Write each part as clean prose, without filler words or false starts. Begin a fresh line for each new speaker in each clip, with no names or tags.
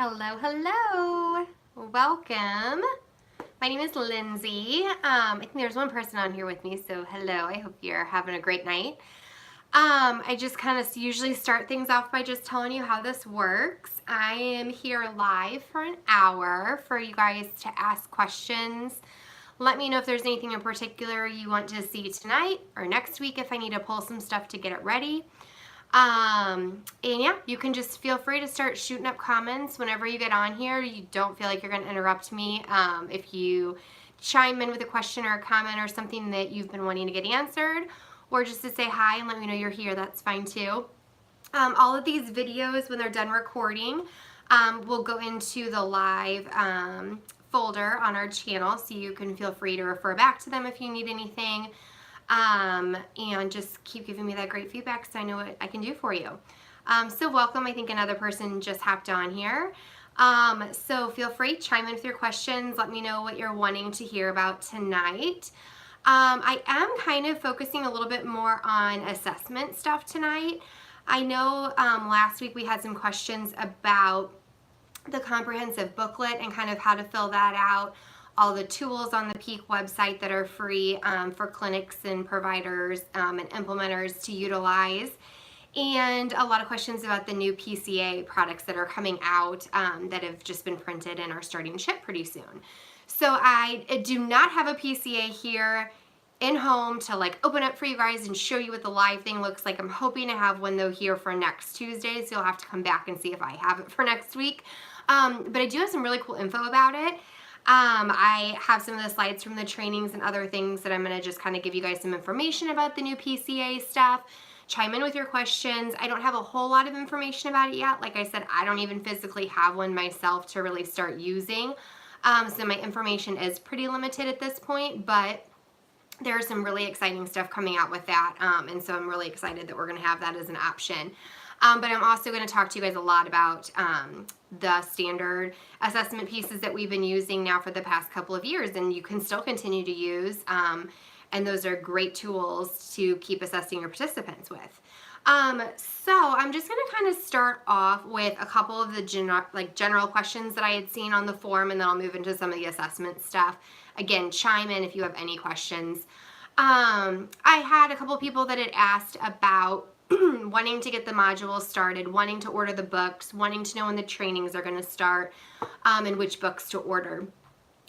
Hello, hello. Welcome. My name is Lindsay. I think there's one person on here with me, so hello. I hope you're having a great night. I just kind of usually start things off by just telling you how this works. I am here live for an hour for you guys to ask questions. Let me know if there's anything in particular you want to see tonight or next week if I need to pull some stuff to get it ready. And yeah, you can just feel free to start shooting up comments whenever you get on here. You don't feel like you're going to interrupt me. If you chime in with a question or a comment or something that you've been wanting to get answered, or just to say hi and let me know you're here, that's fine too. All of these videos, when they're done recording, will go into the live folder on our channel, so you can feel free to refer back to them if you need anything. And just keep giving me that great feedback because I know what I can do for you. So welcome. I think another person just hopped on here. So feel free, chime in with your questions. Let me know what you're wanting to hear about tonight. I am kind of focusing a little bit more on assessment stuff tonight. I know last week we had some questions about the comprehensive booklet and kind of how to fill that out. All the tools on the Peak website that are free for clinics and providers and implementers to utilize. And a lot of questions about the new PCA products that are coming out that have just been printed and are starting to ship pretty soon. So I do not have a PCA here in home to like open up for you guys and show you what the live thing looks like. I'm hoping to have one though here for next Tuesday, so you'll have to come back and see if I have it for next week. But I do have some really cool info about it. I have some of the slides from the trainings and other things that I'm going to just kind of give you guys some information about the new PCA stuff. Chime in with your questions. I don't have a whole lot of information about it yet. Like I said, I don't even physically have one myself to really start using. So my information is pretty limited at this point, but there's some really exciting stuff coming out with that. And so I'm really excited that we're going to have that as an option. But I'm also going to talk to you guys a lot about the standard assessment pieces that we've been using now for the past couple of years, and you can still continue to use. And those are great tools to keep assessing your participants with. So I'm just going to kind of start off with a couple of the general questions that I had seen on the forum, and then I'll move into some of the assessment stuff. Again, chime in if you have any questions. I had a couple of people that had asked about wanting to get the modules started, wanting to order the books, wanting to know when the trainings are going to start, and which books to order.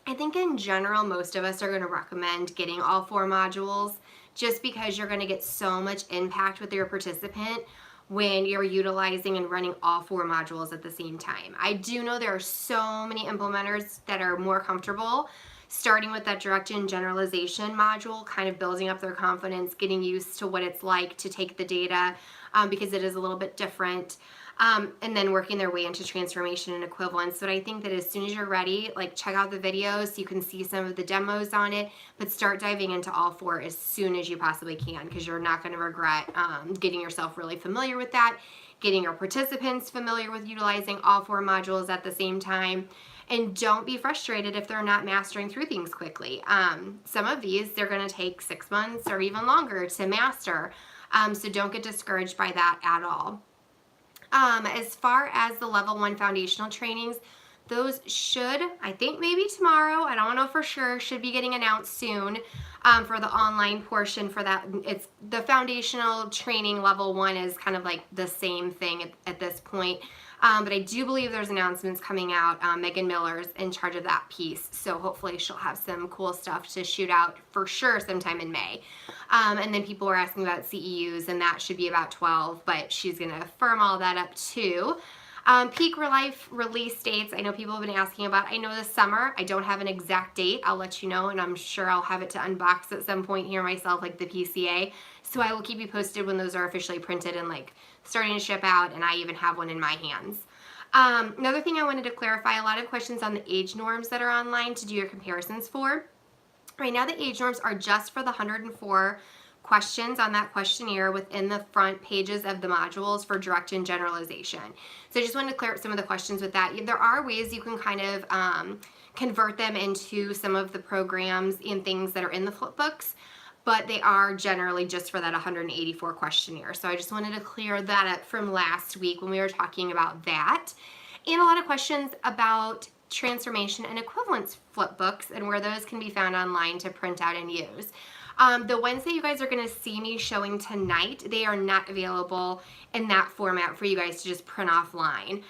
I think in general, most of us are going to recommend getting all 4 modules just because you're going to get so much impact with your participant when you're utilizing and running all 4 modules at the same time. I do know there are so many implementers that are more comfortable starting with that direct and generalization module, kind of building up their confidence, getting used to what it's like to take the data because it is a little bit different, and then working their way into transformation and equivalence. But I think that as soon as you're ready, like check out the videos so you can see some of the demos on it, but start diving into all 4 as soon as you possibly can, because you're not going to regret getting yourself really familiar with that, getting your participants familiar with utilizing all 4 modules at the same time. And don't be frustrated if they're not mastering through things quickly. Some of these, they're going to take 6 months or even longer to master. So don't get discouraged by that at all. As far as the level 1 foundational trainings, those should, I think maybe tomorrow, I don't know for sure, should be getting announced soon for the online portion for that. It's the foundational training level 1 is kind of like the same thing at this point. But I do believe there's announcements coming out. Megan Miller's in charge of that piece, so hopefully she'll have some cool stuff to shoot out for sure sometime in May. And then people were asking about CEUs, and that should be about 12, but she's going to firm all that up too. Peak Life release dates, I know people have been asking about. I know this summer, I don't have an exact date. I'll let you know, and I'm sure I'll have it to unbox at some point here myself, like the PCA. So I will keep you posted when those are officially printed and like starting to ship out, and I even have one in my hands. Another thing I wanted to clarify, a lot of questions on the age norms that are online to do your comparisons for. Right now the age norms are just for the 104 questions on that questionnaire within the front pages of the modules for direct and generalization. So I just wanted to clear up some of the questions with that. There are ways you can kind of convert them into some of the programs and things that are in the flipbooks, but they are generally just for that 184 questionnaire. So I just wanted to clear that up from last week when we were talking about that. and a lot of questions about transformation and equivalence flip books and where those can be found online to print out and use. The ones that you guys are going to see me showing tonight, they are not available in that format for you guys to just print offline.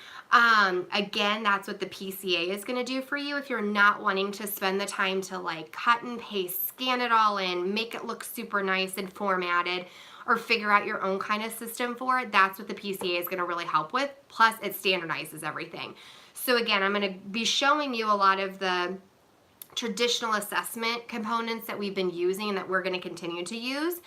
Again, that's what the PCA is going to do for you if you're not wanting to spend the time to like cut and paste, scan it all in, make it look super nice and formatted, or figure out your own kind of system for it. That's what the PCA is going to really help with. Plus, it standardizes everything. So again, I'm going to be showing you a lot of the traditional assessment components that we've been using and that we're going to continue to use.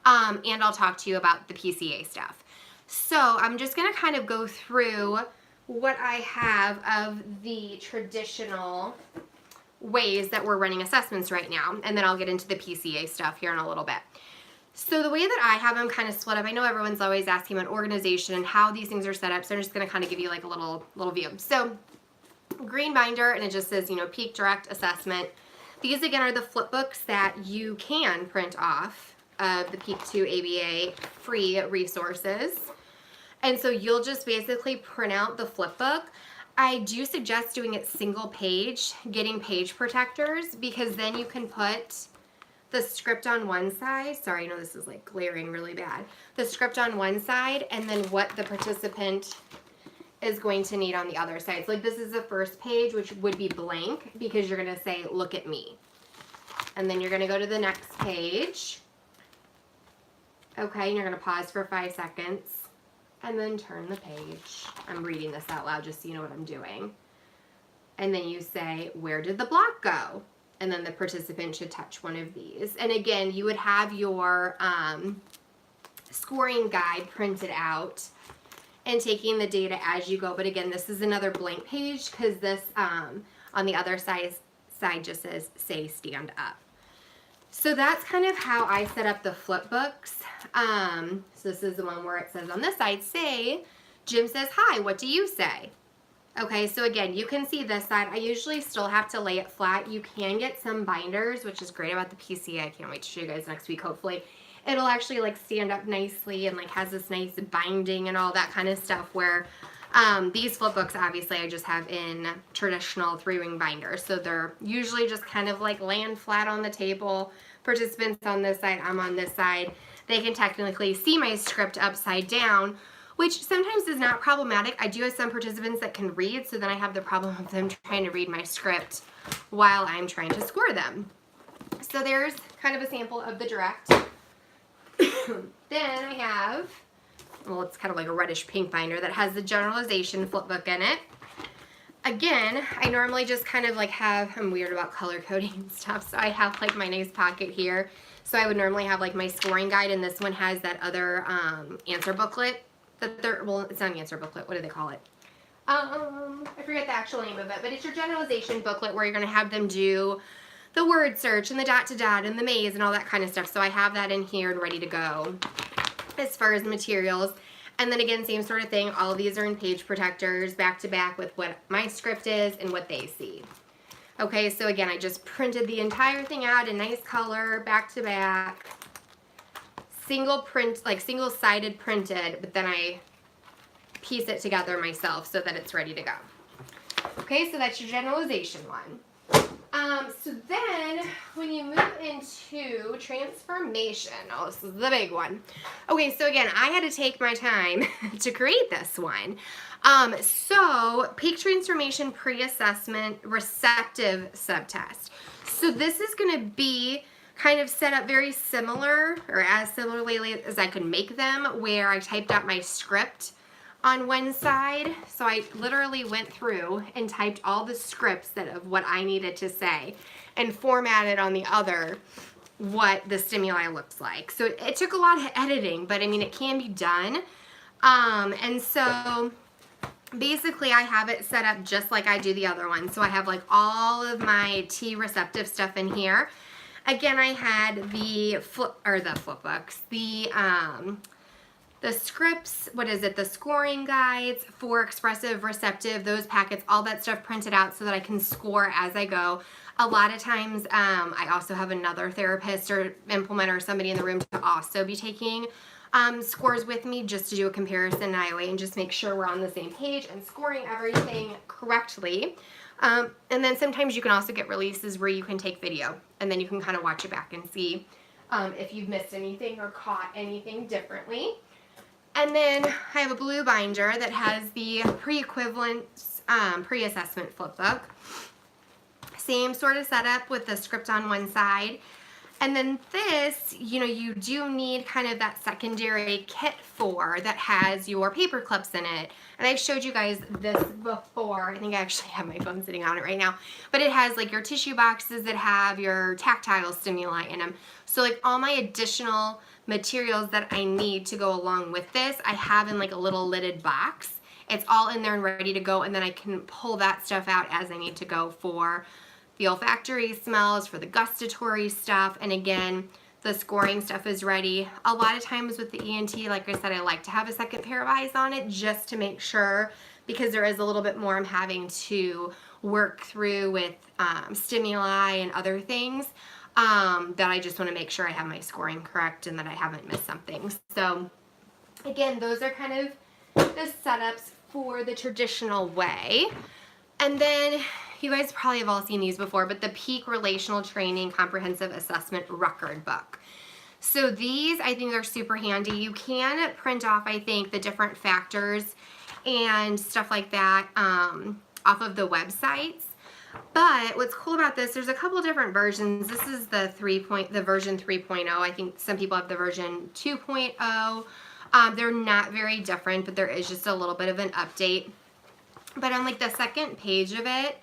And I'll talk to you about the PCA stuff. So I'm just going to kind of go through what I have of the traditional ways that we're running assessments right now, and then I'll get into the PCA stuff here in a little bit. So the way that I have them kind of split up, I know everyone's always asking about organization and how these things are set up, so I'm just going to kind of give you like a little view. So green binder, and it just says, you know, Peak Direct Assessment. These again are the flip books that you can print off of the Peak 2 ABA free resources. And so you'll just basically print out the flip book. I do suggest doing it single page, getting page protectors, because then you can put the script on one side. Sorry, I know this is like glaring really bad. The script on one side, and then what the participant is going to need on the other side. So like this is the first page, which would be blank, because you're going to say, look at me. And then you're going to go to the next page. Okay, and you're going to pause for 5 seconds. And then turn the page. I'm reading this out loud just so you know what I'm doing. And then you say, where did the block go? And then the participant should touch one of these. And again, you would have your scoring guide printed out and taking the data as you go. But again, this is another blank page because this on the other side just says, say stand up. So that's kind of how I set up the flip books. So this is the one where it says on this side, say, Jim says, hi, what do you say? Okay, so again, you can see this side. I usually still have to lay it flat. You can get some binders, which is great about the PCA. I can't wait to show you guys next week, hopefully. It'll actually like stand up nicely and like has this nice binding and all that kind of stuff where these flip books, obviously, I just have in traditional 3-ring binders. So they're usually just kind of like laying flat on the table. Participants on this side, I'm on this side. They can technically see my script upside down, which sometimes is not problematic. I do have some participants that can read, so then I have the problem of them trying to read my script while I'm trying to score them. So there's kind of a sample of the direct. Then I have, well, it's kind of like a reddish pink binder that has the generalization flip book in it. Again, I normally just kind of like have, I'm weird about color coding and stuff, so I have like my nice pocket here. So I would normally have like my scoring guide, and this one has that other answer booklet. Well, it's not an answer booklet, what do they call it? I forget the actual name of it, but it's your generalization booklet where you're going to have them do the word search and the dot to dot and the maze and all that kind of stuff. So I have that in here and ready to go as far as the materials. And then again, same sort of thing. All of these are in page protectors, back to back with what my script is and what they see. Okay, so again, I just printed the entire thing out in nice color, back to back, single print, like single-sided printed, but then I piece it together myself so that it's ready to go. Okay, so that's your generalization one. So then when you move into transformation, oh, this is the big one. Okay, so again, I had to take my time to create this one. So peak transformation pre-assessment receptive subtest. So this is going to be kind of set up very similar, or as similarly as I could make them, where I typed out my script on one side. So I literally went through and typed all the scripts of what I needed to say and formatted on the other what the stimuli looks like. So it took a lot of editing, but I mean, it can be done. And so basically I have it set up just like I do the other one. So I have like all of my T receptive stuff in here. Again, I had the flip books, the scripts, the scoring guides for expressive, receptive, those packets, all that stuff printed out so that I can score as I go. A lot of times, I also have another therapist or implementer or somebody in the room to also be taking scores with me just to do a comparison and just make sure we're on the same page and scoring everything correctly. And then sometimes you can also get releases where you can take video and then you can kind of watch it back and see if you've missed anything or caught anything differently. And then I have a blue binder that has the pre-equivalence, pre-assessment flip book. Same sort of setup with the script on one side. And then this, you do need kind of that secondary kit for that has your paper clips in it. And I've showed you guys this before. I think I actually have my phone sitting on it right now. But it has like your tissue boxes that have your tactile stimuli in them. So like all my additional materials that I need to go along with this, I have in like a little lidded box. It's all in there and ready to go. And then I can pull that stuff out as I need to go for the olfactory smells, for the gustatory stuff, and again, the scoring stuff is ready. A lot of times with the ENT, like I said, I like to have a second pair of eyes on it just to make sure, because there is a little bit more I'm having to work through with stimuli and other things, that I just want to make sure I have my scoring correct and that I haven't missed something. So again, those are kind of the setups for the traditional way. And then you guys probably have all seen these before, but the Peak Relational Training Comprehensive Assessment Record Book. So these, I think, are super handy. You can print off, I think, the different factors and stuff like that off of the websites. But what's cool about this, there's a couple different versions. This is the version 3.0. I think some people have the version 2.0. They're not very different, but there is just a little bit of an update. But on like the second page of it,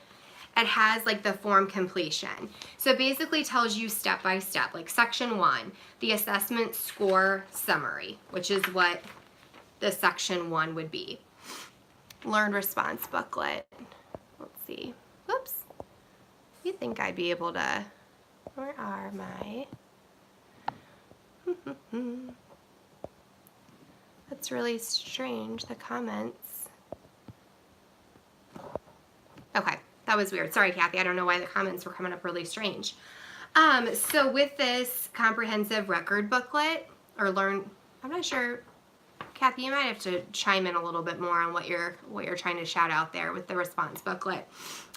it has like the form completion. So it basically tells you step by step, like section 1, the assessment score summary, which is what the section 1 would be. Learned response booklet. Let's see. Whoops. You'd think I'd be able to, where are my, that's really strange, the comments. Okay, that was weird. Sorry, Kathy. I don't know why the comments were coming up really strange. So with this comprehensive record booklet, or I'm not sure, Kathy, you might have to chime in a little bit more on what you're trying to shout out there with the response booklet.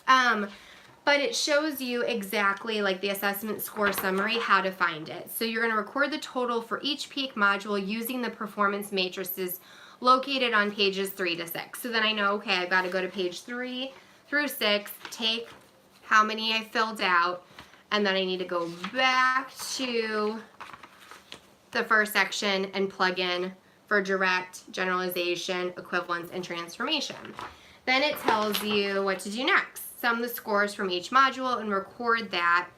But it shows you exactly like the assessment score summary, how to find it. So you're going to record the total for each peak module using the performance matrices located on pages 3 to 6. So then I know, okay, I've got to go to page 3 through 6, take how many I filled out, and then I need to go back to the first section and plug in for direct, generalization, equivalence, and transformation. Then it tells you what to do next. Sum the scores from each module and record that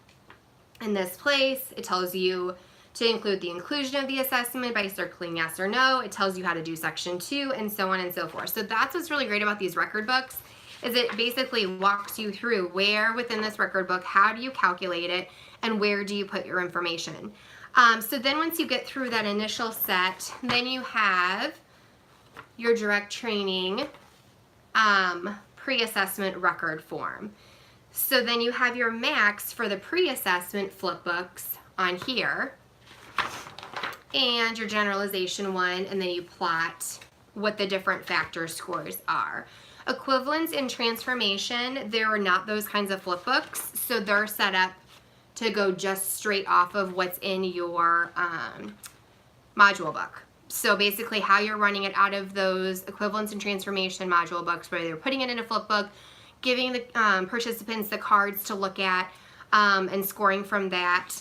in this place. It tells you to include the inclusion of the assessment by circling yes or no. It tells you how to do section 2 and so on and so forth. So that's what's really great about these record books, is it basically walks you through where within this record book, how do you calculate it, and where do you put your information. So then once you get through that initial set, then you have your direct training pre-assessment record form. So then you have your max for the pre-assessment flip books on here, and your generalization one, and then you plot what the different factor scores are. Equivalence and transformation, there are not those kinds of flip books, so they're set up to go just straight off of what's in your module book. So basically how you're running it out of those equivalence and transformation module books, where they're putting it in a flip book, giving the participants the cards to look at, and scoring from that.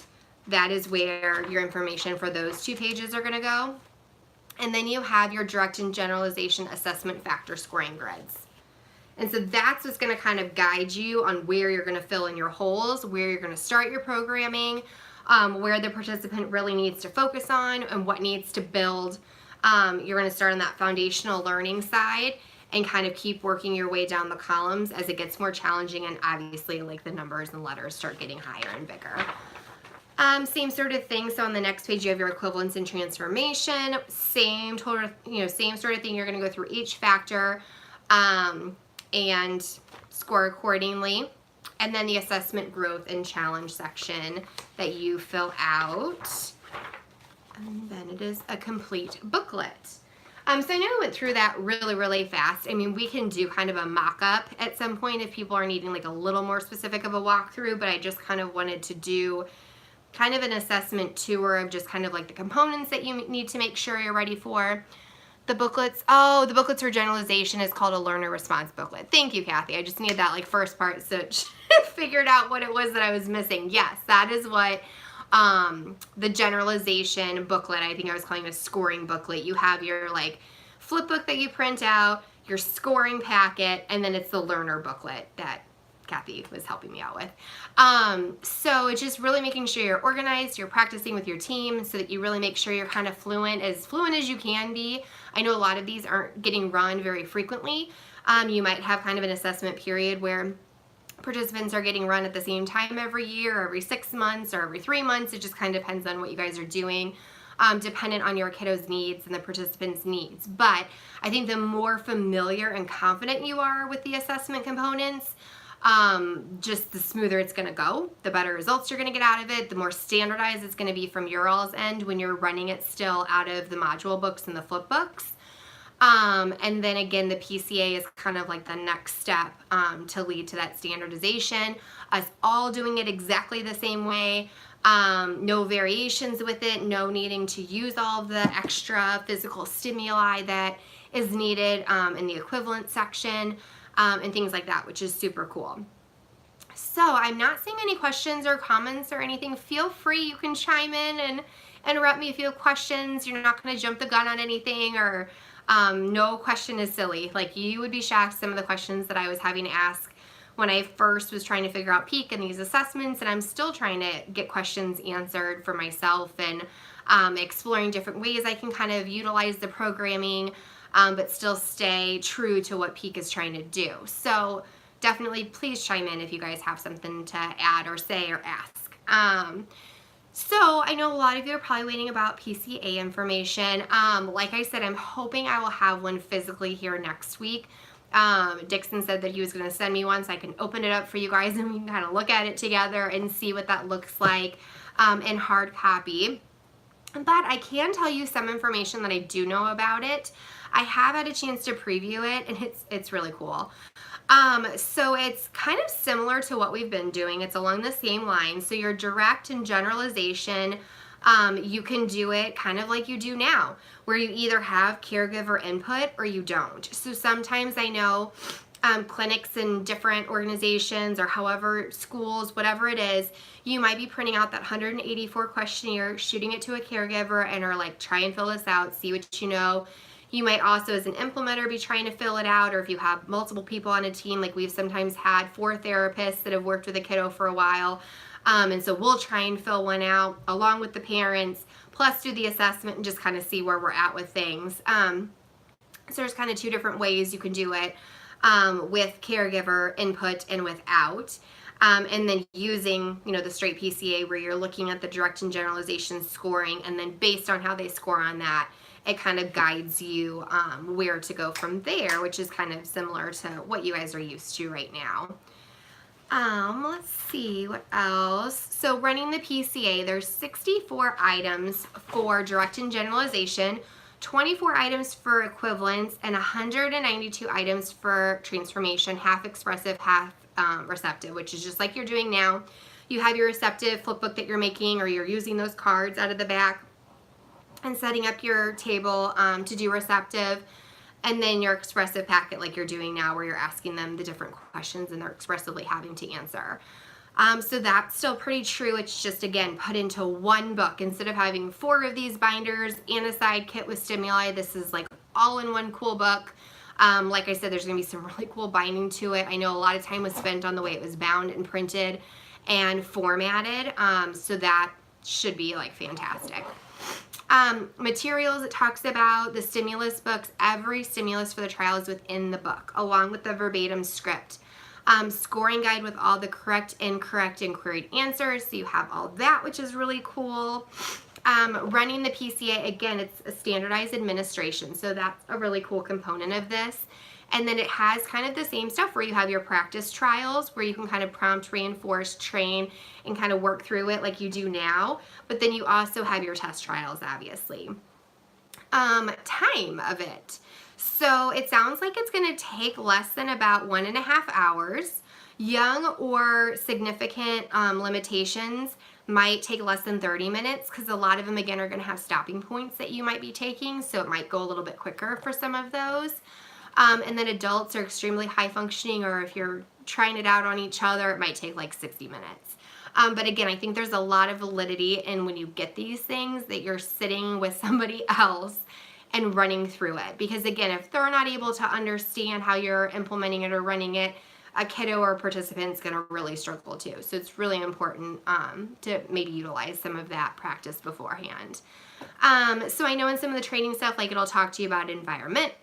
That is where your information for those 2 pages are going to go. And then you have your direct and generalization assessment factor scoring grids. And so that's what's going to kind of guide you on where you're going to fill in your holes, where you're going to start your programming, where the participant really needs to focus on, and what needs to build. You're going to start on that foundational learning side and kind of keep working your way down the columns as it gets more challenging, and obviously like the numbers and letters start getting higher and bigger. Same sort of thing. So on the next page you have your equivalence and transformation. Same sort of thing. You're going to go through each factor and score accordingly. And then the assessment growth and challenge section that you fill out. And then it is a complete booklet. So I know I went through that really fast. I mean, we can do kind of a mock-up at some point if people are needing like a little more specific of a walkthrough, but I just kind of wanted to do kind of an assessment tour of just kind of like the components that you need to make sure you're ready for. The booklets, oh, the booklets for generalization is called a learner response booklet. Thank you, Kathy. I just needed that like first part so figured out what it was that I was missing. Yes, that is what the generalization booklet, I think I was calling it a scoring booklet. You have your like flip book that you print out, your scoring packet, and then it's the learner booklet that Kathy was helping me out with. So it's just really making sure you're organized, you're practicing with your team so that you really make sure you're kind of fluent as you can be. I know a lot of these aren't getting run very frequently. You might have kind of an assessment period where participants are getting run at the same time every year, or every 6 months, or every 3 months. It just kind of depends on what you guys are doing, dependent on your kiddos' needs and the participants' needs. But I think the more familiar and confident you are with the assessment components, just the smoother it's going to go, the better results you're going to get out of it, the more standardized it's going to be from your all's end when you're running it still out of the module books and the flip books. And then again, the PCA is kind of like the next step to lead to that standardization, us all doing it exactly the same way, no variations with it, no needing to use all of the extra physical stimuli that is needed in the equivalent section, and things like that, which is super cool. So I'm not seeing any questions or comments or anything. Feel free, you can chime in and interrupt me if you have questions. You're not going to jump the gun on anything, or no question is silly. Like, you would be shocked some of the questions that I was having to ask when I first was trying to figure out PEAK and these assessments, and I'm still trying to get questions answered for myself and exploring different ways I can kind of utilize the programming, but still stay true to what PEAK is trying to do. So definitely please chime in if you guys have something to add or say or ask. So I know a lot of you are probably waiting about PCA information. Like I said, I'm hoping I will have one physically here next week. Dixon said that he was going to send me one so I can open it up for you guys and we can kind of look at it together and see what that looks like in hard copy. But I can tell you some information that I do know about it. I have had a chance to preview it, and it's really cool. So it's kind of similar to what we've been doing. It's along the same lines. So your direct and generalization, you can do it kind of like you do now, where you either have caregiver input or you don't. So sometimes I know clinics and different organizations, or however, schools, whatever it is, you might be printing out that 184 questionnaire, shooting it to a caregiver, and are like, try and fill this out, see what you know. You might also, as an implementer, be trying to fill it out, or if you have multiple people on a team, like we've sometimes had 4 therapists that have worked with a kiddo for a while, and so we'll try and fill one out along with the parents, plus do the assessment and just kind of see where we're at with things. So there's kind of 2 different ways you can do it, with caregiver input and without. And then using, the straight PCA, where you're looking at the direct and generalization scoring, and then based on how they score on that, it kind of guides you where to go from there, which is kind of similar to what you guys are used to right now. Let's see what else. So running the PCA, there's 64 items for direct and generalization, 24 items for equivalence, and 192 items for transformation, half expressive, half receptive, which is just like you're doing now. You have your receptive flip book that you're making, or you're using those cards out of the back and setting up your table to do receptive, and then your expressive packet like you're doing now, where you're asking them the different questions and they're expressively having to answer. So that's still pretty true. It's just, again, put into one book. Instead of having 4 of these binders and a side kit with stimuli, this is like all in one cool book. Like I said, there's going to be some really cool binding to it. I know a lot of time was spent on the way it was bound and printed and formatted, so that should be like fantastic. Materials, it talks about the stimulus books. Every stimulus for the trial is within the book, along with the verbatim script. Scoring guide with all the correct, incorrect, and queried answers, so you have all that, which is really cool. Running the PCA, again, it's a standardized administration, so that's a really cool component of this. And then it has kind of the same stuff where you have your practice trials where you can kind of prompt, reinforce, train, and kind of work through it like you do now. But then you also have your test trials, obviously. Time of it. So it sounds like it's going to take less than about 1.5 hours. Young or significant limitations might take less than 30 minutes because a lot of them, again, are going to have stopping points that you might be taking. So it might go a little bit quicker for some of those. And then adults are extremely high functioning, or if you're trying it out on each other, it might take like 60 minutes. But again, I think there's a lot of validity in when you get these things that you're sitting with somebody else and running through it. Because again, if they're not able to understand how you're implementing it or running it, a kiddo or participant is going to really struggle too. So it's really important to maybe utilize some of that practice beforehand. So I know in some of the training stuff, like it'll talk to you about environment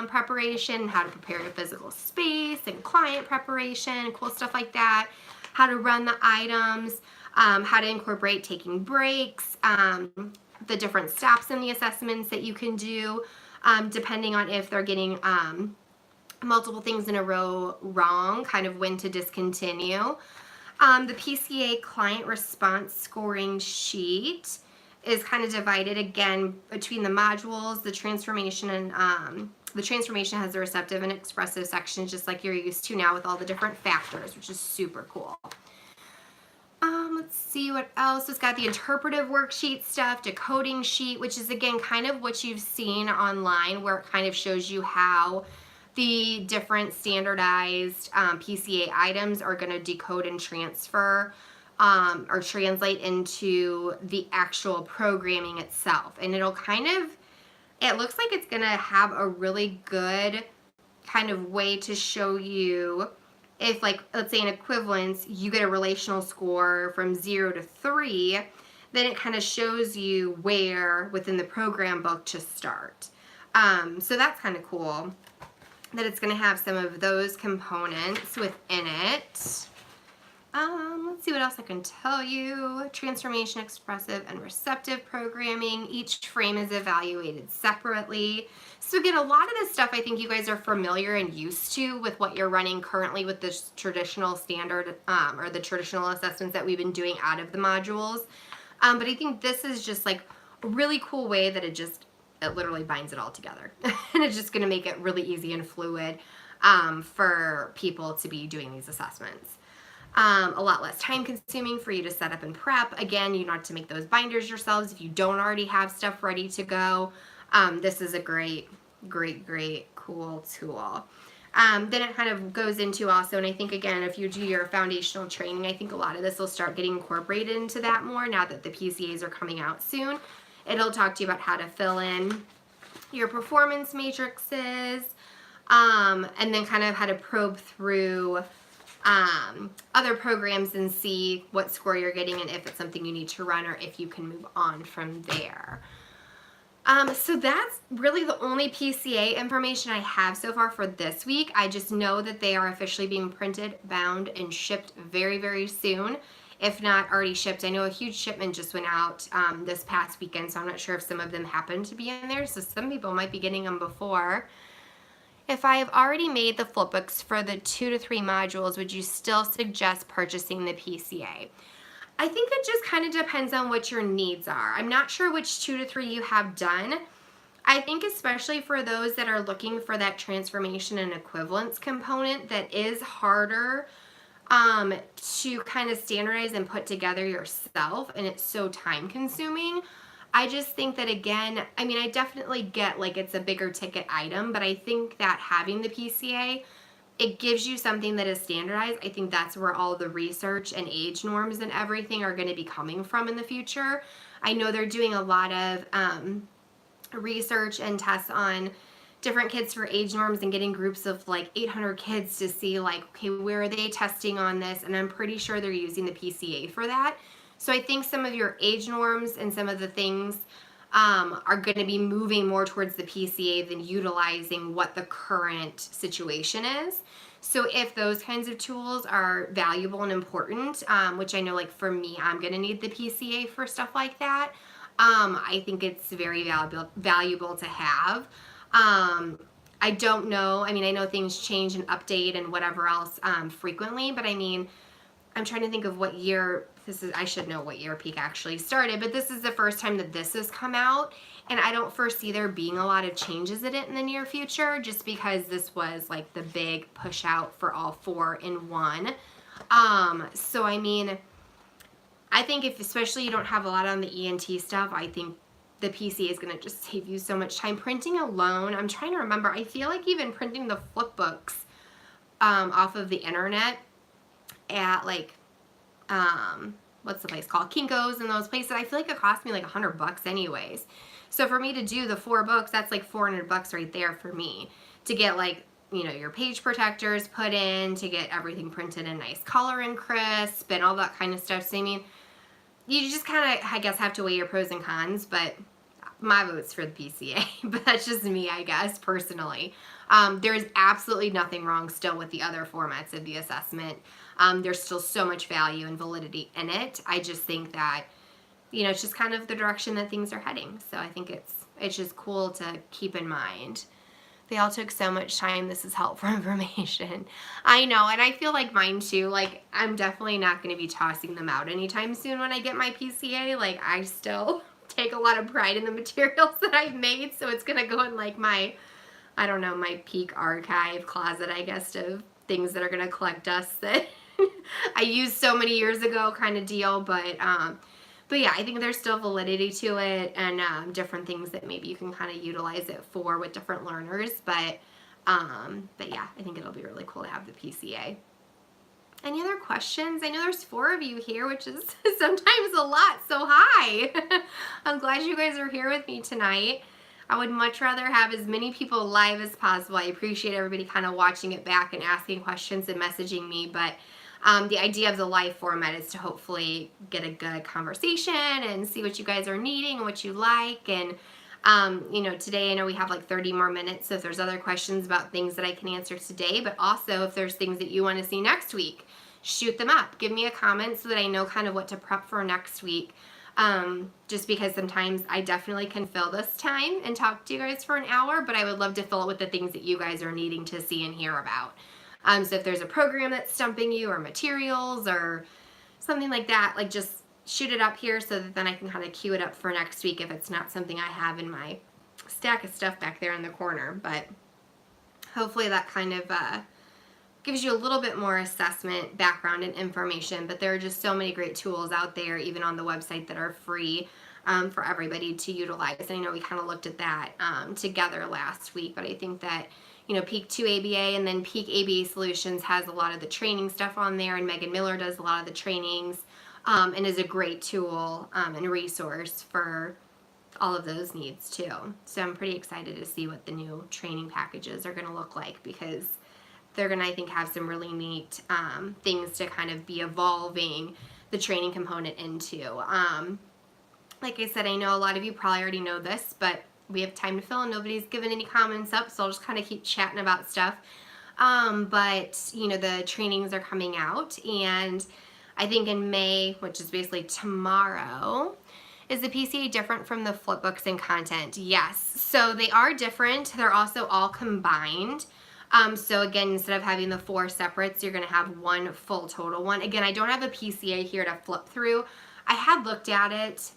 preparation, how to prepare your physical space, and client preparation, cool stuff like that, how to run the items, how to incorporate taking breaks, the different stops in the assessments that you can do, depending on if they're getting multiple things in a row wrong, kind of when to discontinue. The PCA client response scoring sheet is kind of divided again between the modules, the transformation, and the transformation has the receptive and expressive sections just like you're used to now with all the different factors, which is super cool. Let's see what else. It's got the interpretive worksheet stuff, decoding sheet, which is again kind of what you've seen online where it kind of shows you how the different standardized PCA items are going to decode and transfer or translate into the actual programming itself. And it'll kind of, it looks like it's going to have a really good kind of way to show you if, like, let's say in equivalence, you get a relational score from 0 to 3, then it kind of shows you where within the program book to start. So that's kind of cool that it's going to have some of those components within it. Let's see what else I can tell you. Transformation, expressive, and receptive programming. Each frame is evaluated separately. So again, a lot of this stuff I think you guys are familiar and used to with what you're running currently with this traditional standard or the traditional assessments that we've been doing out of the modules. But I think this is just like a really cool way that it literally binds it all together. And it's just going to make it really easy and fluid for people to be doing these assessments. A lot less time consuming for you to set up and prep. Again, you don't have to make those binders yourselves if you don't already have stuff ready to go. This is a great, cool tool. Then it kind of goes into also, and I think again, if you do your foundational training, I think a lot of this will start getting incorporated into that more now that the PCAs are coming out soon. It'll talk to you about how to fill in your performance matrices, and then kind of how to probe through other programs and see what score you're getting and if it's something you need to run or if you can move on from there. So that's really the only PCA information I have so far for this week. I just know that they are officially being printed, bound, and shipped very, very soon. If not already shipped. I know a huge shipment just went out this past weekend, so I'm not sure if some of them happened to be in there, so some people might be getting them before. If I have already made the flipbooks for the 2 to 3 modules, would you still suggest purchasing the PCA? I think it just kind of depends on what your needs are. I'm not sure which 2 to 3 you have done. I think especially for those that are looking for that transformation and equivalence component that is harder to kind of standardize and put together yourself, and it's so time consuming. I just think that, again, I mean, I definitely get like it's a bigger ticket item, but I think that having the PCA, it gives you something that is standardized. I think that's where all the research and age norms and everything are going to be coming from in the future. I know they're doing a lot of research and tests on different kids for age norms and getting groups of like 800 kids to see like, okay, where are they testing on this? And I'm pretty sure they're using the PCA for that. So I think some of your age norms and some of the things are going to be moving more towards the PCA than utilizing what the current situation is. So if those kinds of tools are valuable and important, which I know like for me, I'm going to need the PCA for stuff like that, I think it's very valuable to have. I don't know. I mean, I know things change and update and whatever else frequently, but I mean, I'm trying to think of what year this is. I should know what year Peak actually started, but this is the first time that this has come out, and I don't foresee there being a lot of changes in it in the near future, just because this was like the big push out for all 4 in 1. So I mean, I think if especially you don't have a lot on the ENT stuff, I think the PCA is going to just save you so much time. Printing alone, I'm trying to remember, I feel like even printing the flip books off of the internet at like, what's the place called? Kinko's and those places, I feel like it cost me like $100 anyways. So for me to do the 4 books, that's like $400 right there for me to get like, you know, your page protectors put in, to get everything printed in nice color and crisp and all that kind of stuff. So I mean, you just kind of, I guess, have to weigh your pros and cons, but my vote's for the PCA. But that's just me, I guess, personally. There's absolutely nothing wrong still with the other formats of the assessment. There's still so much value and validity in it. I just think that, you know, it's just kind of the direction that things are heading. So I think it's just cool to keep in mind. They all took so much time. This is helpful information. I know, and I feel like mine too. Like, I'm definitely not going to be tossing them out anytime soon when I get my PCA. Like, I still take a lot of pride in the materials that I've made, so it's going to go in like my, I don't know, my Peak archive closet, I guess, of things that are going to collect dust that I used so many years ago kind of deal. But yeah, I think there's still validity to it, and different things that maybe you can kind of utilize it for with different learners. But yeah, I think it'll be really cool to have the PCA. Any other questions? I know there's 4 of you here, which is sometimes a lot, so hi. I'm glad you guys are here with me tonight. I would much rather have as many people live as possible. I appreciate everybody kind of watching it back and asking questions and messaging me, but the idea of the live format is to hopefully get a good conversation and see what you guys are needing and what you like. And, you know, today I know we have like 30 more minutes, so if there's other questions about things that I can answer today, but also if there's things that you want to see next week, shoot them up. Give me a comment so that I know kind of what to prep for next week. Just because sometimes I definitely can fill this time and talk to you guys for an hour, but I would love to fill it with the things that you guys are needing to see and hear about. So if there's a program that's stumping you, or materials or something like that, like just shoot it up here so that then I can kind of queue it up for next week if it's not something I have in my stack of stuff back there in the corner. But hopefully that kind of gives you a little bit more assessment background and information. But there are just so many great tools out there, even on the website, that are free for everybody to utilize. And I know we kind of looked at that together last week, but I think that, you know, Peak 2 ABA and then Peak ABA Solutions has a lot of the training stuff on there, and Megan Miller does a lot of the trainings and is a great tool and resource for all of those needs too. So I'm pretty excited to see what the new training packages are going to look like, because they're going to, I think, have some really neat things to kind of be evolving the training component into. Like I said, I know a lot of you probably already know this, but we have time to fill and nobody's given any comments up, so I'll just kind of keep chatting about stuff. But, you know, the trainings are coming out, and I think in May, which is basically tomorrow, is the PCA different from the flipbooks and content? Yes. So they are different. They're also all combined. So again, instead of having the 4 separates, you're going to have one full total one. Again, I don't have a PCA here to flip through. I had looked at it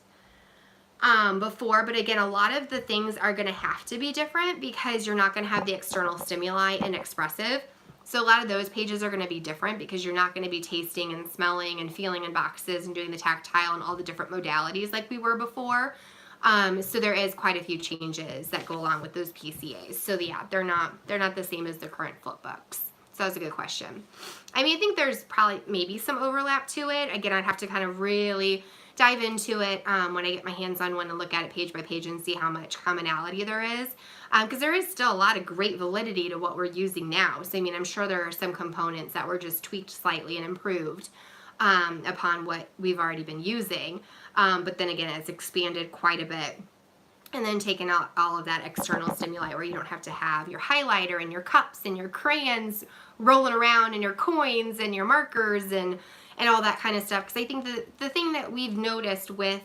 before, but again, a lot of the things are going to have to be different because you're not going to have the external stimuli and expressive. So a lot of those pages are going to be different because you're not going to be tasting and smelling and feeling in boxes and doing the tactile and all the different modalities like we were before. So there is quite a few changes that go along with those PCAs. So yeah, they're not the same as the current flipbooks. So that's a good question. I mean, I think there's probably maybe some overlap to it. Again, I'd have to kind of really dive into it when I get my hands on one and look at it page by page and see how much commonality there is. Because there is still a lot of great validity to what we're using now. So I mean, I'm sure there are some components that were just tweaked slightly and improved upon what we've already been using. But then again, it's expanded quite a bit. And then taken out all of that external stimuli where you don't have to have your highlighter and your cups and your crayons rolling around and your coins and your markers and all that kind of stuff. Because I think the thing that we've noticed with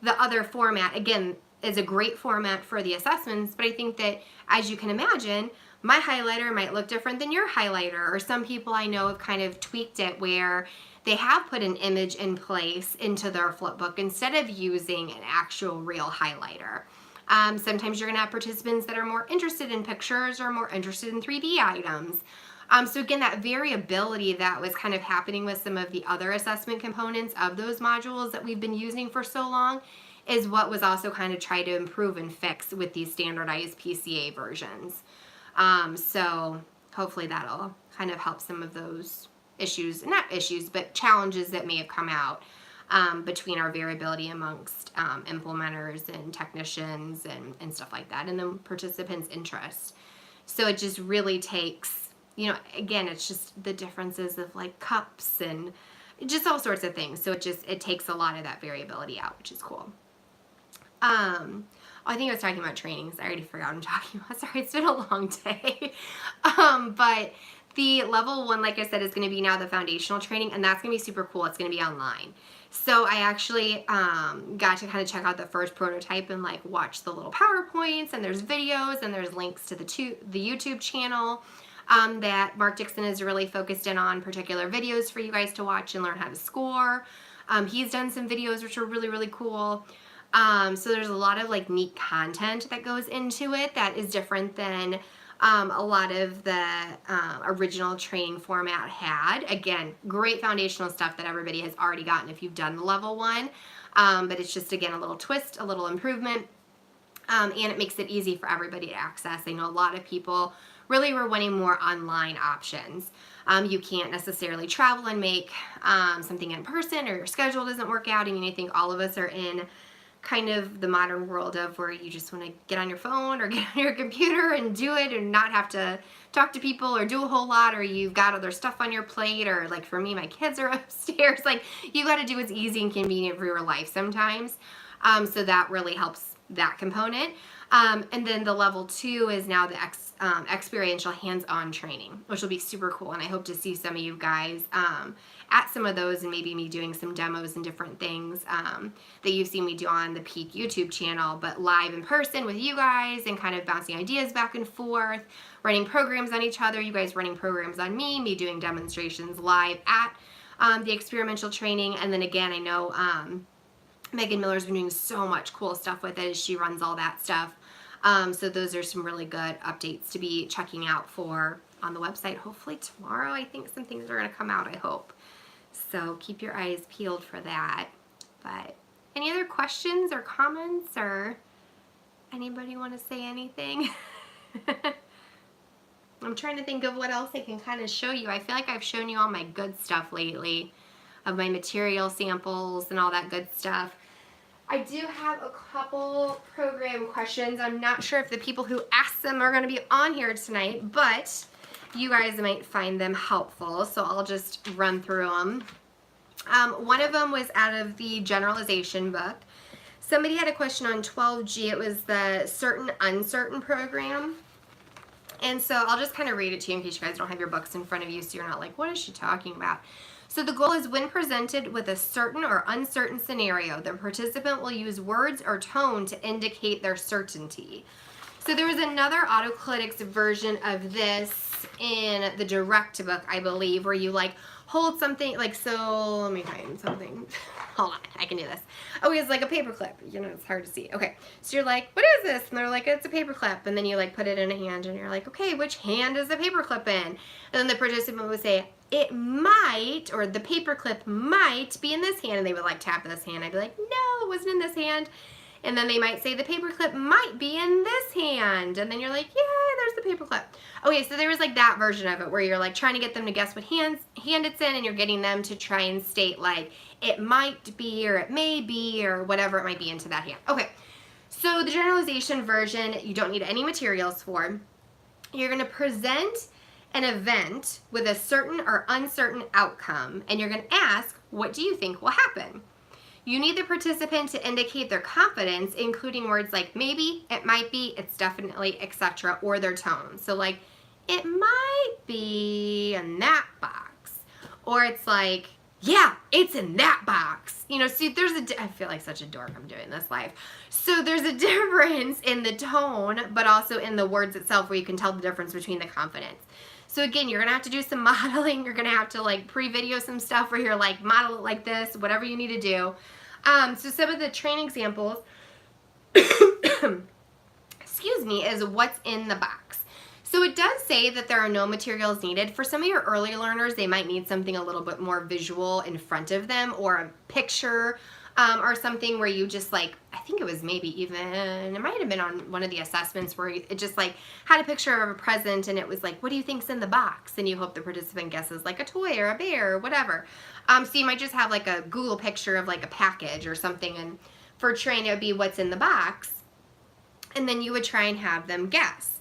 the other format, again, is a great format for the assessments, but I think that, as you can imagine, my highlighter might look different than your highlighter, or some people I know have kind of tweaked it where they have put an image in place into their flipbook instead of using an actual real highlighter. Sometimes you're going to have participants that are more interested in pictures or more interested in 3D items. So again, that variability that was kind of happening with some of the other assessment components of those modules that we've been using for so long is what was also kind of tried to improve and fix with these standardized PCA versions. So hopefully that'll kind of help some of those issues, not issues, but challenges that may have come out between our variability amongst implementers and technicians and stuff like that, and then participants' interest. So it just really takes, you know, again, it's just the differences of like cups and just all sorts of things. So it takes a lot of that variability out, which is cool. I think I was talking about trainings. I already forgot what I'm talking about. Sorry, it's been a long day. But the level 1, like I said, is going to be now the foundational training, and that's going to be super cool. It's going to be online. So I actually got to kind of check out the first prototype and like watch the little PowerPoints, and there's videos, and there's links to the YouTube channel that Mark Dixon is really focused in on particular videos for you guys to watch and learn how to score. He's done some videos which are really, really cool. So there's a lot of like neat content that goes into it that is different than a lot of the original training format had. Again, great foundational stuff that everybody has already gotten if you've done the level 1, but it's just, again, a little twist, a little improvement, and it makes it easy for everybody to access. I know a lot of people really were wanting more online options. You can't necessarily travel and make something in person, or your schedule doesn't work out. I mean, I think all of us are in kind of the modern world of where you just want to get on your phone or get on your computer and do it and not have to talk to people or do a whole lot, or you've got other stuff on your plate, or like for me, my kids are upstairs. Like, you got to do what's easy and convenient for your life sometimes. So that really helps that component. And then the level 2 is now the experiential hands-on training, which will be super cool. And I hope to see some of you guys at some of those, and maybe me doing some demos and different things that you've seen me do on the Peak YouTube channel, but live in person with you guys and kind of bouncing ideas back and forth, running programs on each other, you guys running programs on me doing demonstrations live at the experiential training. And then again, I know Megan Miller's been doing so much cool stuff with it as she runs all that stuff. So those are some really good updates to be checking out for on the website. Hopefully tomorrow, I think some things are going to come out, I hope. So keep your eyes peeled for that. But any other questions or comments, or anybody want to say anything? I'm trying to think of what else I can kind of show you. I feel like I've shown you all my good stuff lately, of my material samples and all that good stuff. I do have a couple program questions. I'm not sure if the people who asked them are going to be on here tonight, but you guys might find them helpful, so I'll just run through them. One of them was out of the generalization book. Somebody had a question on 12G. It was the certain uncertain program. And so I'll just kind of read it to you in case you guys don't have your books in front of you, so you're not like, what is she talking about? So the goal is, when presented with a certain or uncertain scenario, the participant will use words or tone to indicate their certainty. So there was another autoclitics version of this in the direct book, I believe, where you like hold something, like, so let me find something. Hold on, I can do this. Oh, it's like a paper clip. You know, it's hard to see. Okay, so you're like, what is this? And they're like, it's a paper clip. And then you like put it in a hand, and you're like, okay, which hand is the paper clip in? And then the participant would say, it might, or the paper clip might be in this hand. And they would like tap this hand. I'd be like, no, it wasn't in this hand. And then they might say the paper clip might be in this hand. And then you're like, yeah, there's the paper clip. Okay, so there was like that version of it where you're like trying to get them to guess what hand it's in, and you're getting them to try and state like it might be or it may be or whatever it might be into that hand. Okay, so the generalization version, you don't need any materials for. You're going to present an event with a certain or uncertain outcome, and you're going to ask, what do you think will happen? You need the participant to indicate their confidence, including words like maybe, it might be, it's definitely, etc., or their tone. So like, it might be in that box. Or it's like, yeah, it's in that box. You know, see, I feel like such a dork, I'm doing this live. So there's a difference in the tone, but also in the words itself where you can tell the difference between the confidence. So again, you're going to have to do some modeling. You're going to have to like pre-video some stuff where you're like, model it like this, whatever you need to do. So some of the training examples, excuse me, is what's in the box. So it does say that there are no materials needed. For some of your early learners, they might need something a little bit more visual in front of them, or a picture, or something where you just like, I think it was maybe even, it might have been on one of the assessments where it just like had a picture of a present and it was like, what do you think's in the box? And you hope the participant guesses like a toy or a bear or whatever. So you might just have like a Google picture of like a package or something, and for train it would be what's in the box, and then you would try and have them guess.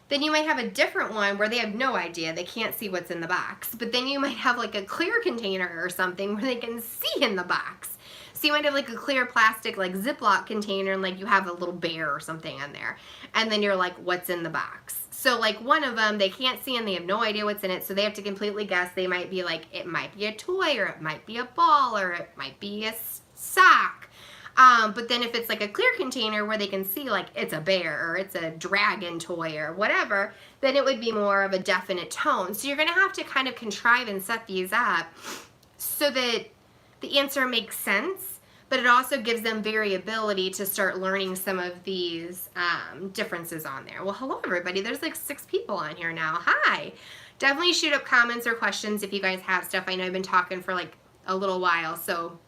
Then you might have a different one where they have no idea, they can't see what's in the box, but then you might have like a clear container or something where they can see in the box. So you might have like a clear plastic like Ziploc container, and like you have a little bear or something in there, and then you're like, what's in the box? So like one of them, they can't see and they have no idea what's in it, so they have to completely guess. They might be like, it might be a toy, or it might be a ball, or it might be a sock. But then if it's like a clear container where they can see like it's a bear or it's a dragon toy or whatever, then it would be more of a definite tone. So you're going to have to kind of contrive and set these up so that the answer makes sense, but it also gives them variability to start learning some of these differences on there. Well, hello everybody. There's like 6 people on here now. Hi. Definitely shoot up comments or questions if you guys have stuff. I know I've been talking for like a little while, so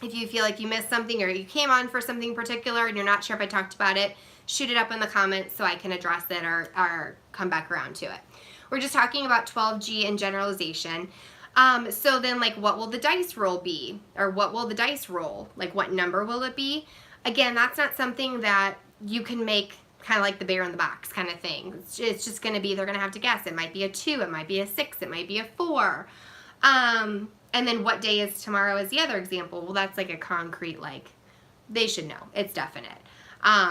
if you feel like you missed something or you came on for something particular and you're not sure if I talked about it, shoot it up in the comments so I can address it or come back around to it. We're just talking about 12G and generalization. So then like what will the dice roll be? Or what will the dice roll? Like what number will it be? Again, that's not something that you can make kind of like the bear in the box kind of thing. It's just going to be, they're going to have to guess. It might be a 2, it might be a 6, it might be a 4. And then what day is tomorrow is the other example. Well, that's like a concrete, like, they should know. It's definite.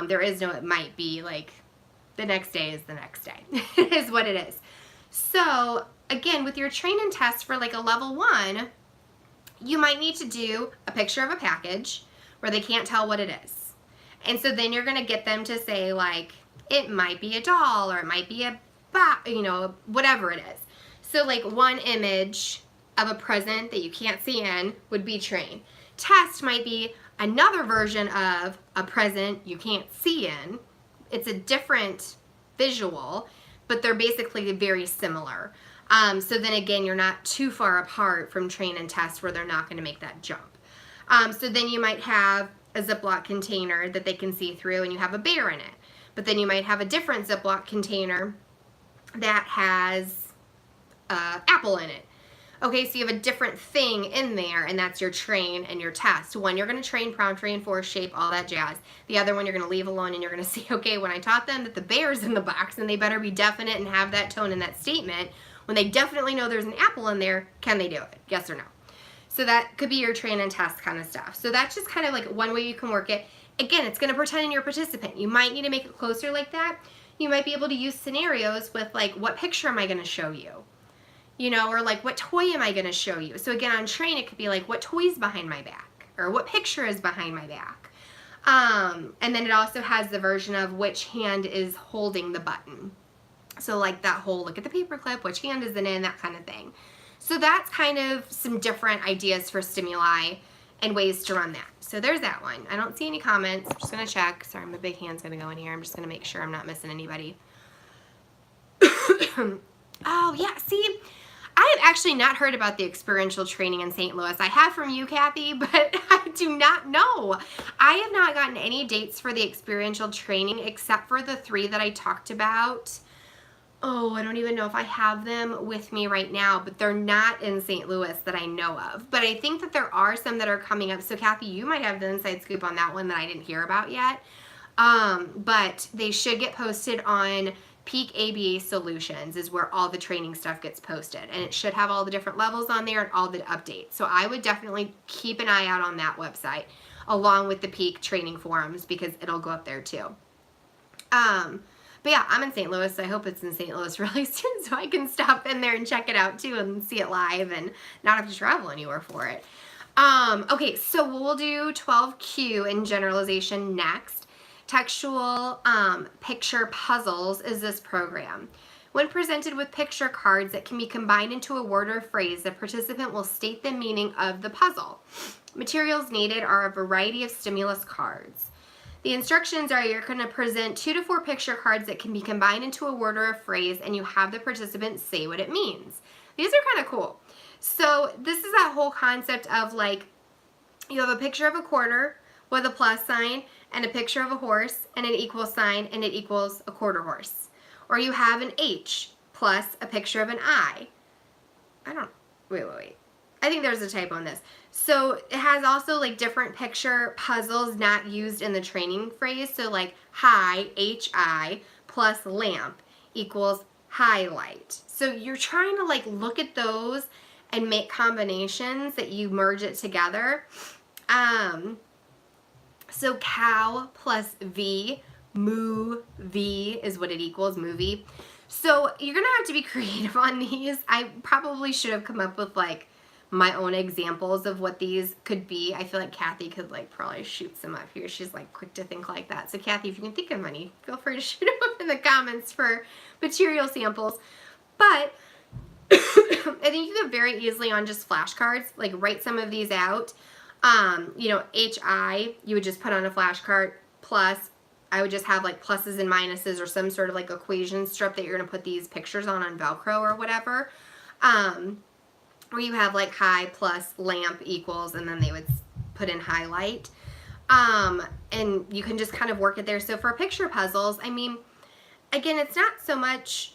There is no, it might be, like, the next day is the next day. It is what it is. So, again, with your train and test for, like, a level 1, you might need to do a picture of a package where they can't tell what it is. And so then you're going to get them to say, like, it might be a doll or it might be a, you know, whatever it is. So, like, one image of a present that you can't see in would be train. Test might be another version of a present you can't see in. It's a different visual, but they're basically very similar. So then again, you're not too far apart from train and test where they're not going to make that jump. So then you might have a Ziploc container that they can see through and you have a bear in it. But then you might have a different Ziploc container that has apple in it. Okay, so you have a different thing in there, and that's your train and your test. One, you're going to train, prompt, reinforce, shape, all that jazz. The other one, you're going to leave alone, and you're going to see, okay, when I taught them that the bear's in the box, and they better be definite and have that tone in that statement, when they definitely know there's an apple in there, can they do it? Yes or no? So that could be your train and test kind of stuff. So that's just kind of like one way you can work it. Again, it's going to pretend in your participant. You might need to make it closer like that. You might be able to use scenarios with, like, what picture am I going to show you? You know, or like, what toy am I going to show you? So again, on train, it could be like, what toy's behind my back? Or what picture is behind my back? And then it also has the version of which hand is holding the button. So like that whole look at the paper clip, which hand is it in, that kind of thing. So that's kind of some different ideas for stimuli and ways to run that. So there's that one. I don't see any comments. I'm just going to check. Sorry, my big hand's going to go in here. I'm just going to make sure I'm not missing anybody. Oh, yeah, see, I have actually not heard about the experiential training in St. Louis. I have from you, Kathy, but I do not know. I have not gotten any dates for the experiential training except for the 3 that I talked about. Oh, I don't even know if I have them with me right now, but they're not in St. Louis that I know of. But I think that there are some that are coming up. So, Kathy, you might have the inside scoop on that one that I didn't hear about yet. But they should get posted on Peak ABA Solutions is where all the training stuff gets posted, and it should have all the different levels on there and all the updates. So I would definitely keep an eye out on that website along with the Peak training forums because it'll go up there too. But yeah, I'm in St. Louis, so I hope it's in St. Louis really soon so I can stop in there and check it out too and see it live and not have to travel anywhere for it. Okay, so we'll do 12Q in generalization next. Textual picture puzzles is this program. When presented with picture cards that can be combined into a word or phrase, the participant will state the meaning of the puzzle. Materials needed are a variety of stimulus cards. The instructions are you're going to present 2 to 4 picture cards that can be combined into a word or a phrase, and you have the participant say what it means. These are kind of cool. So this is that whole concept of like, you have a picture of a quarter with a plus sign and a picture of a horse and an equal sign and it equals a quarter horse. Or you have an H plus a picture of an I. Wait. I think there's a typo on this. So it has also like different picture puzzles not used in the training phrase. So like high, H-I, plus lamp equals highlight. So you're trying to like look at those and make combinations that you merge it together. So cow plus V, movie is what it equals, movie. So you're gonna have to be creative on these. I probably should have come up with like my own examples of what these could be. I feel like Kathy could like probably shoot some up here. She's like quick to think like that. So Kathy, if you can think of any, feel free to shoot them up in the comments for material samples. But I think you could very easily on just flashcards, like write some of these out. You know, HI, you would just put on a flashcard, plus I would just have like pluses and minuses or some sort of like equation strip that you're going to put these pictures on Velcro or whatever. Where you have like high plus lamp equals, and then they would put in highlight. And you can just kind of work it there. So for picture puzzles, I mean, again, it's not so much,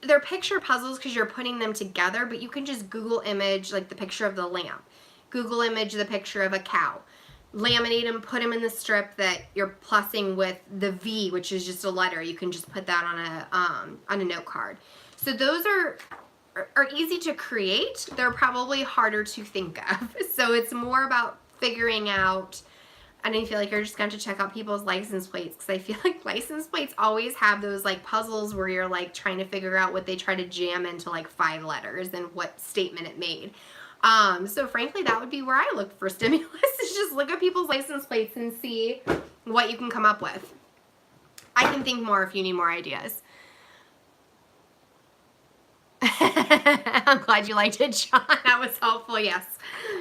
they're picture puzzles because you're putting them together, but you can just Google image like the picture of the lamp. Google image the picture of a cow. Laminate them, put them in the strip that you're plussing with the V, which is just a letter. You can just put that on a note card. So those are easy to create. They're probably harder to think of. So it's more about figuring out, and I feel like you're just going to check out people's license plates, because I feel like license plates always have those like puzzles where you're like trying to figure out what they try to jam into like 5 letters and what statement it made. So frankly, that would be where I look for stimulus, is just look at people's license plates and see what you can come up with. I can think more if you need more ideas. I'm glad you liked it, John. That was helpful, yes.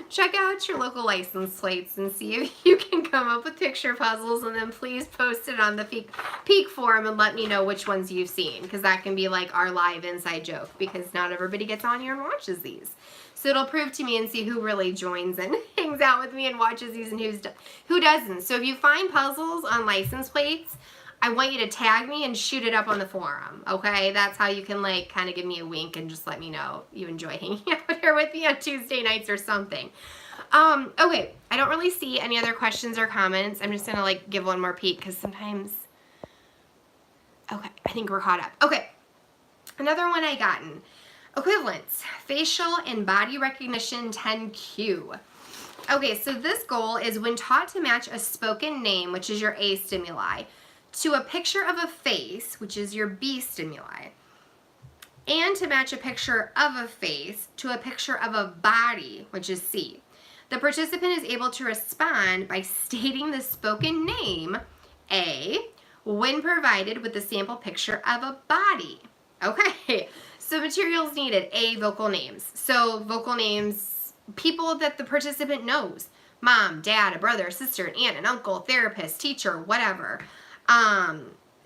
Check out your local license plates and see if you can come up with picture puzzles, and then please post it on the Peak forum and let me know which ones you've seen, because that can be like our live inside joke, because not everybody gets on here and watches these. So it'll prove to me and see who really joins and hangs out with me and watches these and who doesn't. So if you find puzzles on license plates, I want you to tag me and shoot it up on the forum, okay? That's how you can like kind of give me a wink and just let me know you enjoy hanging out here with me on Tuesday nights or something. Okay, I don't really see any other questions or comments. I'm just gonna like give one more peek because sometimes, okay, I think we're caught up. Okay, another one I gotten. Equivalents, facial and body recognition 10Q. Okay, so this goal is when taught to match a spoken name, which is your A stimuli, to a picture of a face, which is your B stimuli, and to match a picture of a face to a picture of a body, which is C. The participant is able to respond by stating the spoken name, A, when provided with the sample picture of a body. Okay, so materials needed, A, vocal names. So vocal names, people that the participant knows. Mom, dad, a brother, a sister, an aunt, an uncle, therapist, teacher, whatever.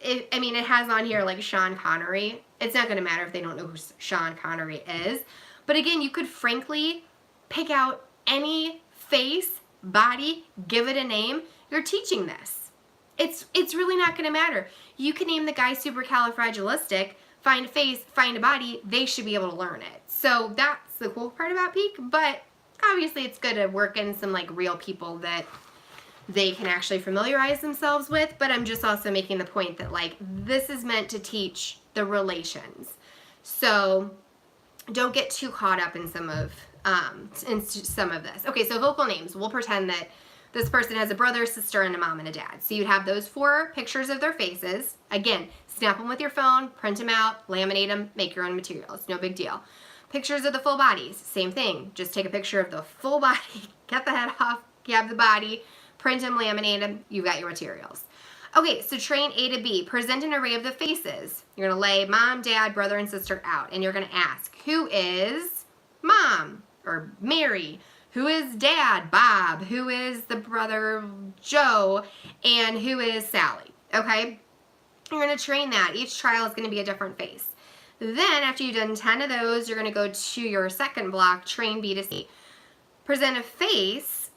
It has on here like Sean Connery. It's not going to matter if they don't know who Sean Connery is. But again, you could frankly pick out any face, body, give it a name. You're teaching this. It's really not going to matter. You can name the guy supercalifragilistic, find a face, find a body. They should be able to learn it. So that's the cool part about Peak. But obviously it's good to work in some like real people that they can actually familiarize themselves with, but I'm just also making the point that like this is meant to teach the relations. So don't get too caught up in some of this. Okay, so vocal names. We'll pretend that this person has a brother, sister, and a mom and a dad. So you'd have those 4 pictures of their faces. Again, snap them with your phone, print them out, laminate them, make your own materials. No big deal. Pictures of the full bodies, same thing. Just take a picture of the full body, cut the head off, you have the body, print them, laminate them, you've got your materials. Okay, so train A to B. Present an array of the faces. You're going to lay mom, dad, brother, and sister out, and you're going to ask, who is mom or Mary? Who is dad, Bob? Who is the brother, Joe? And who is Sally? Okay? You're going to train that. Each trial is going to be a different face. Then, after you've done 10 of those, you're going to go to your second block, train B to C. Present a face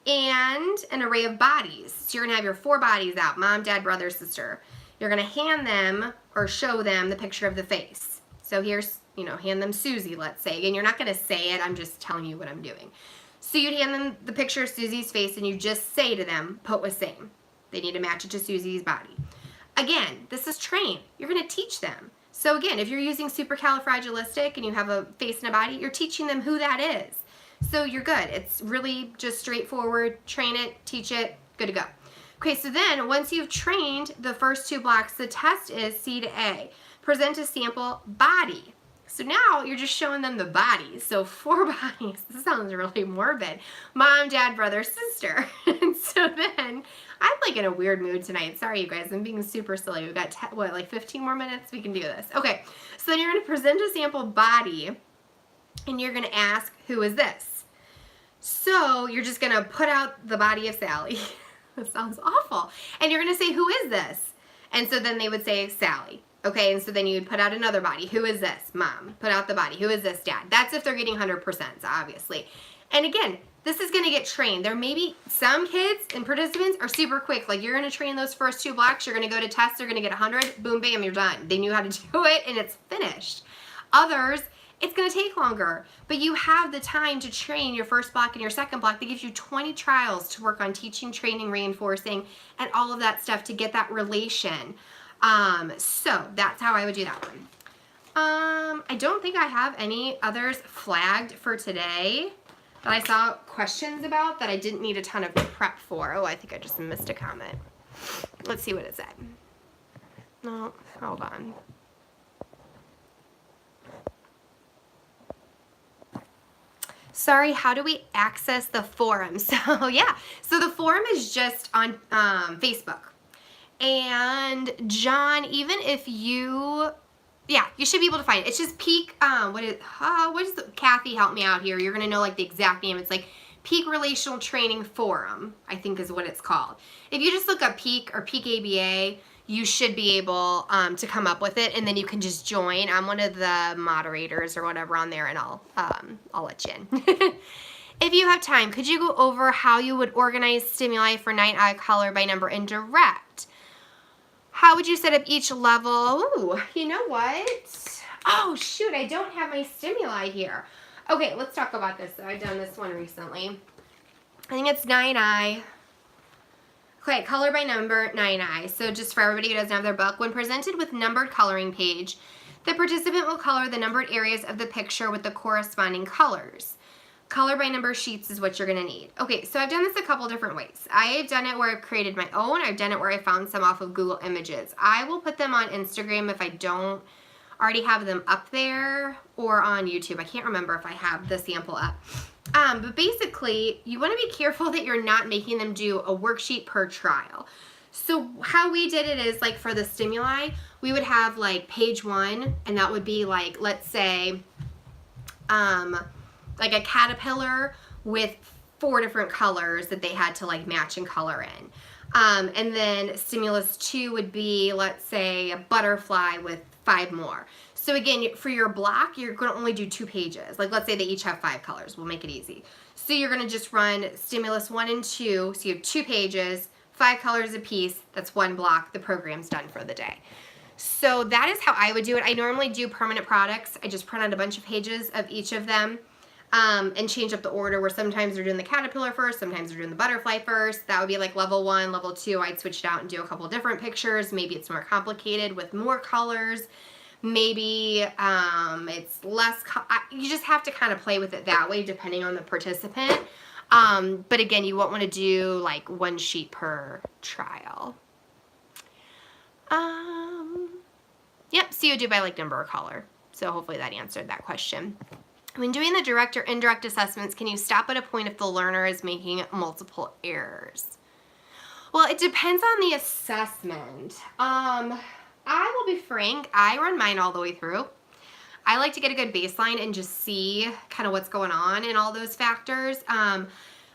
and an array of bodies. So you're going to have your 4 bodies out, mom, dad, brother, sister. You're going to hand them or show them the picture of the face. So here's, hand them Susie, let's say. And you're not going to say it, I'm just telling you what I'm doing. So you'd hand them the picture of Susie's face and you just say to them, put with same. They need to match it to Susie's body. Again, this is train. You're going to teach them. So again, if you're using supercalifragilistic and you have a face and a body, you're teaching them who that is. So you're good. It's really just straightforward. Train it, teach it, good to go. Okay, so then once you've trained the first 2 blocks, the test is C to A. Present a sample body. So now you're just showing them the bodies. So 4 bodies. This sounds really morbid. Mom, dad, brother, sister. And so then I'm like in a weird mood tonight. Sorry, you guys. I'm being super silly. We've got, like 15 more minutes? We can do this. Okay, so then you're going to present a sample body and you're going to ask, who is this? So you're just going to put out the body of Sally. That sounds awful. And you're going to say, who is this? And so then they would say, Sally. Okay, and so then you would put out another body. Who is this? Mom. Put out the body. Who is this? Dad. That's if they're getting 100%, obviously. And again, this is going to get trained. There may be some kids and participants are super quick. Like you're going to train those first 2 blocks. You're going to go to tests. They're going to get 100. Boom, bam, you're done. They knew how to do it and it's finished. Others, it's going to take longer. But you have the time to train your first block and your second block. That gives you 20 trials to work on teaching, training, reinforcing, and all of that stuff to get that relation. So that's how I would do that one. I don't think I have any others flagged for today that I saw questions about that I didn't need a ton of prep for. Oh, I think I just missed a comment. Let's see what it said. No, hold on. Sorry, how do we access the forum? So yeah, so the forum is just on Facebook. And John, even if you should be able to find it. It's just Peak, what is Kathy, help me out here. You're going to know like the exact name. It's like Peak Relational Training Forum, I think is what it's called. If you just look up Peak or Peak ABA, you should be able to come up with it, and then you can just join. I'm one of the moderators or whatever on there, and I'll let you in. If you have time, could you go over how you would organize stimuli for night eye, color by number, and direct? How would you set up each level? Ooh, you know what? Oh, shoot, I don't have my stimuli here. Okay, let's talk about this. I've done this one recently. I think it's night eye. Okay, color by number, night eye. So just for everybody who doesn't have their book, when presented with numbered coloring page, the participant will color the numbered areas of the picture with the corresponding colors. Color by number sheets is what you're going to need. Okay, so I've done this a couple different ways. I've done it where I've created my own. I've done it where I found some off of Google Images. I will put them on Instagram if I don't already have them up there, or on YouTube. I can't remember if I have the sample up. But basically, you want to be careful that you're not making them do a worksheet per trial. So how we did it is, like for the stimuli, we would have like page 1, and that would be like, let's say, like a caterpillar with 4 different colors that they had to like match and color in. And then stimulus 2 would be, let's say, a butterfly with 5 more. So again, for your block, you're going to only do 2 pages. Like let's say they each have 5 colors. We'll make it easy. So you're going to just run stimulus 1 and 2. So you have 2 pages, 5 colors a piece. That's 1 block. The program's done for the day. So that is how I would do it. I normally do permanent products. I just print out a bunch of pages of each of them. And change up the order, where sometimes they're doing the caterpillar first, sometimes they're doing the butterfly first. That would be like level 1, level 2. I'd switch it out and do a couple different pictures. Maybe it's more complicated with more colors. Maybe it's less. You just have to kind of play with it that way depending on the participant. But again, you won't want to do like 1 sheet per trial. Yep, so you do by like number or color. So hopefully that answered that question. When doing the direct or indirect assessments, can you stop at a point if the learner is making multiple errors? Well, it depends on the assessment. I will be frank, I run mine all the way through. I like to get a good baseline and just see kind of what's going on in all those factors.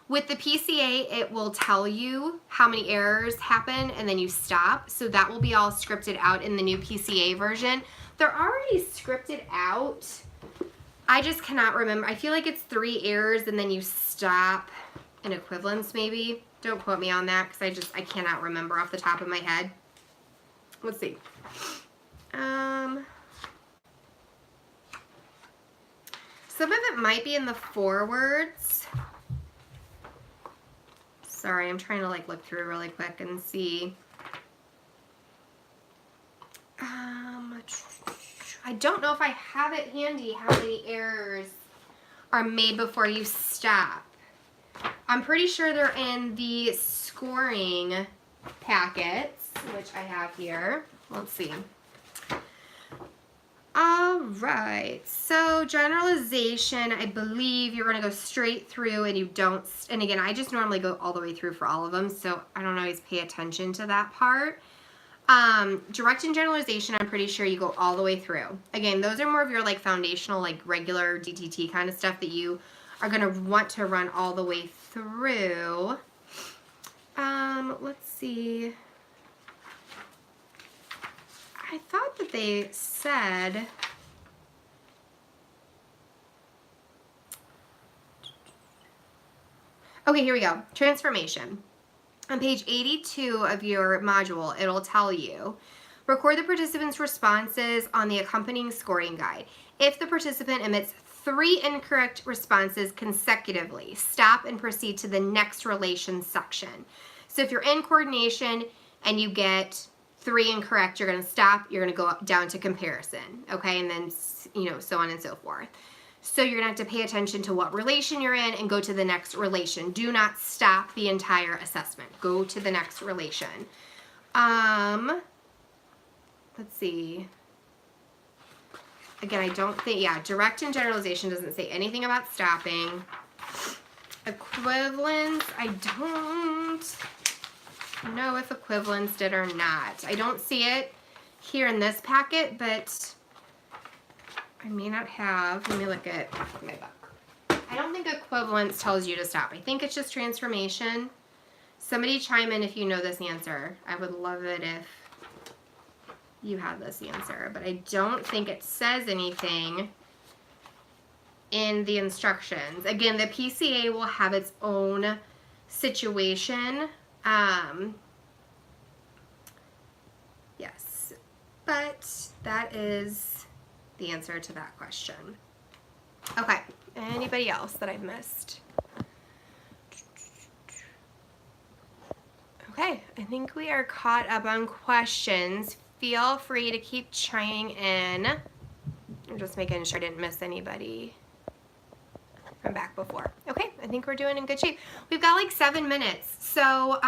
With the PCA, it will tell you how many errors happen and then you stop. So that will be all scripted out in the new PCA version. They're already scripted out. I just cannot remember. I feel like it's 3 errors and then you stop in equivalence maybe. Don't quote me on that because I cannot remember off the top of my head. Let's see. Some of it might be in the forwards. Sorry, I'm trying to like look through really quick and see. I don't know if I have it handy how many errors are made before you stop. I'm pretty sure they're in the scoring packets, which I have here. Let's see. All right, so generalization, I believe you're going to go straight through and you don't, and again, I just normally go all the way through for all of them, so I don't always pay attention to that part. Direct and generalization, I'm pretty sure you go all the way through. Again, those are more of your like foundational, like regular DTT kind of stuff that you are going to want to run all the way through. Let's see. I thought that they said, okay, here we go. Transformation. On page 82 of your module, it'll tell you, record the participant's responses on the accompanying scoring guide. If the participant emits 3 incorrect responses consecutively, stop and proceed to the next relation section. So if you're in coordination and you get 3 incorrect, you're going to stop, you're going to go up, down to comparison, okay, and then, you know, so on and so forth. So you're going to have to pay attention to what relation you're in and go to the next relation. Do not stop the entire assessment. Go to the next relation. Let's see. Again, I don't think, yeah, direct and generalization doesn't say anything about stopping. Equivalence, I don't know if equivalence did or not. I don't see it here in this packet, but I may not have. Let me look at my book. I don't think equivalence tells you to stop. I think it's just transformation. Somebody chime in if you know this answer. I would love it if you had this answer, but I don't think it says anything in the instructions. Again, the PCA will have its own situation. Yes, but that is the answer to that question. Okay, anybody else that I've missed? Okay, I think we are caught up on questions. Feel free to keep chiming in. I'm just making sure I didn't miss anybody from back before. Okay, I think we're doing in good shape. We've got like 7 minutes, so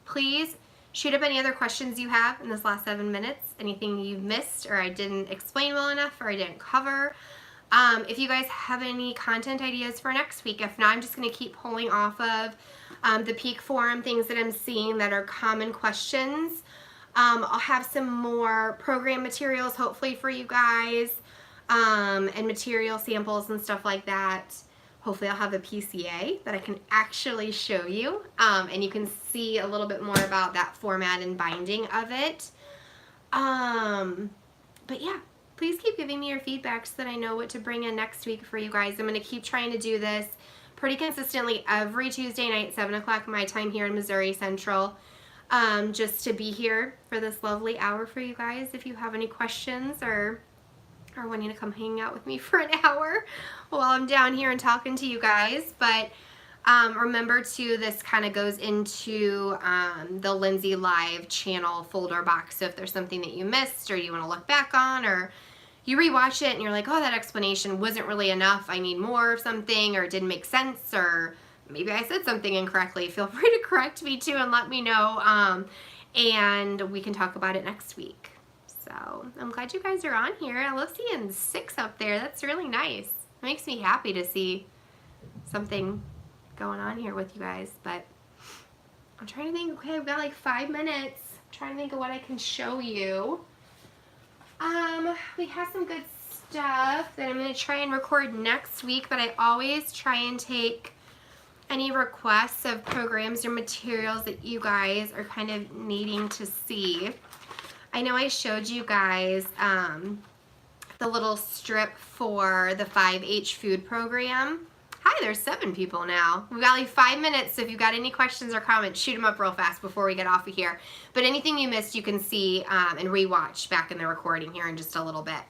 please shoot up any other questions you have in this last 7 minutes, anything you've missed or I didn't explain well enough or I didn't cover. If you guys have any content ideas for next week, if not, I'm just going to keep pulling off of the Peak Forum, things that I'm seeing that are common questions. I'll have some more program materials hopefully for you guys, and material samples and stuff like that. Hopefully I'll have a PCA that I can actually show you, and you can see a little bit more about that format and binding of it. But yeah, please keep giving me your feedback so that I know what to bring in next week for you guys. I'm going to keep trying to do this pretty consistently every Tuesday night, 7 o'clock my time here in Missouri Central, just to be here for this lovely hour for you guys. If you have any questions or are wanting to come hang out with me for an hour while I'm down here and talking to you guys. But remember too, this kind of goes into the Lindsey Live channel folder box. So if there's something that you missed or you want to look back on, or you rewatch it and you're like, oh, that explanation wasn't really enough, I need more of something, or it didn't make sense, or maybe I said something incorrectly, feel free to correct me too and let me know. And we can talk about it next week. So I'm glad you guys are on here. I love seeing 6 up there. That's really nice. It makes me happy to see something going on here with you guys. But I'm trying to think. Okay, I've got like 5 minutes. I'm trying to think of what I can show you. We have some good stuff that I'm going to try and record next week, but I always try and take any requests of programs or materials that you guys are kind of needing to see. I know I showed you guys the little strip for the 5-H food program. Hi, there's 7 people now. We've got like 5 minutes, so if you've got any questions or comments, shoot them up real fast before we get off of here. But anything you missed, you can see and rewatch back in the recording here in just a little bit.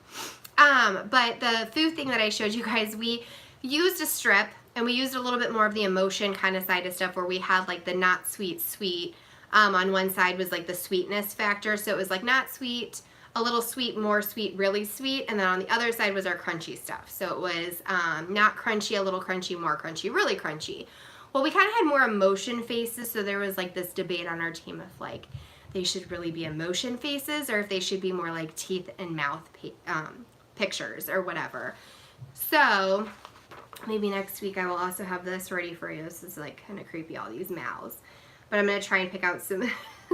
But the food thing that I showed you guys, we used a strip, and we used a little bit more of the emotion kind of side of stuff where we had like the not sweet, sweet. On one side was like the sweetness factor, so it was like not sweet, a little sweet, more sweet, really sweet, and then on the other side was our crunchy stuff. So it was not crunchy, a little crunchy, more crunchy, really crunchy. Well, we kind of had more emotion faces, so there was like this debate on our team if like they should really be emotion faces or if they should be more like teeth and mouth pictures or whatever. So maybe next week I will also have this ready for you. This is like kind of creepy, all these mouths. But I'm going to try and pick out some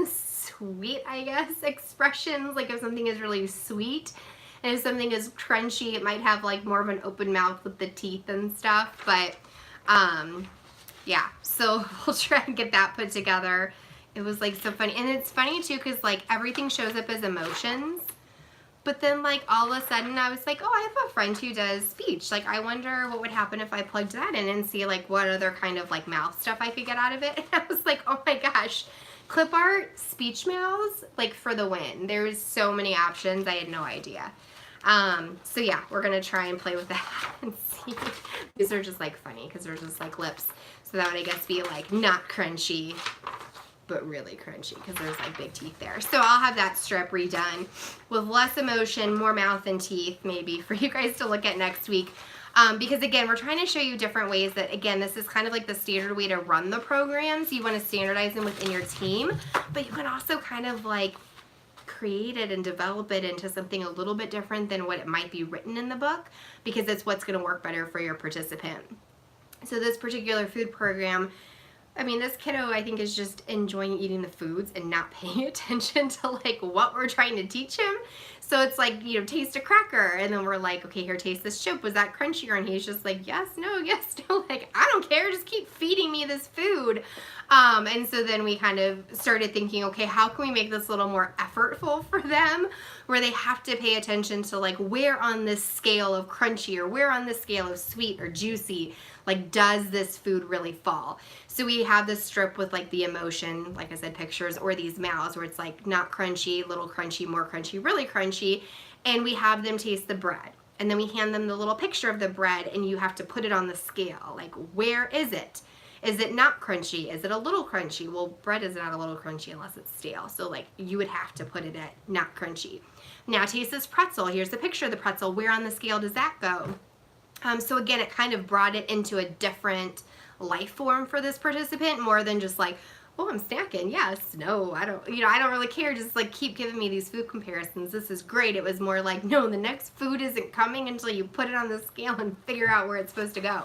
sweet, I guess, expressions. Like if something is really sweet and if something is crunchy, it might have like more of an open mouth with the teeth and stuff. But yeah, so we'll try and get that put together. It was like so funny. And it's funny too because like everything shows up as emotions. But then like all of a sudden I was like, oh, I have a friend who does speech. Like I wonder what would happen if I plugged that in and see like what other kind of like mouth stuff I could get out of it. And I was like, oh my gosh, clip art, speech mouths, like for the win. There's so many options. I had no idea. So yeah, we're going to try and play with that and see. These are just like funny because they're just like lips. So that would I guess be like not crunchy, but really crunchy because there's like big teeth there. So I'll have that strip redone with less emotion, more mouth and teeth maybe for you guys to look at next week. Because again, we're trying to show you different ways that, again, this is kind of like the standard way to run the programs. You want to standardize them within your team, but you can also kind of like create it and develop it into something a little bit different than what it might be written in the book because it's what's going to work better for your participant. So this particular food program, I mean, this kiddo, I think, is just enjoying eating the foods and not paying attention to, like, what we're trying to teach him. So it's like, you know, taste a cracker. And then we're like, okay, here, taste this chip. Was that crunchier? And he's just like, yes, no, yes, no. Like, I don't care. Just keep feeding me this food. And so then we kind of started thinking, okay, how can we make this a little more effortful for them where they have to pay attention to, like, where on this scale of crunchy or where on this scale of sweet or juicy, like, does this food really fall? So we have this strip with like the emotion, like I said, pictures, or these mouths where it's like not crunchy, little crunchy, more crunchy, really crunchy. And we have them taste the bread. And then we hand them the little picture of the bread and you have to put it on the scale. Like, where is it? Is it not crunchy? Is it a little crunchy? Well, bread is not a little crunchy unless it's stale. So like you would have to put it at not crunchy. Now taste this pretzel. Here's the picture of the pretzel. Where on the scale does that go? So again, it kind of brought it into a different life form for this participant, more than just like, oh, I'm snacking. Yes, no, I don't, I don't really care. Just like keep giving me these food comparisons. This is great. It was more like, no, the next food isn't coming until you put it on the scale and figure out where it's supposed to go.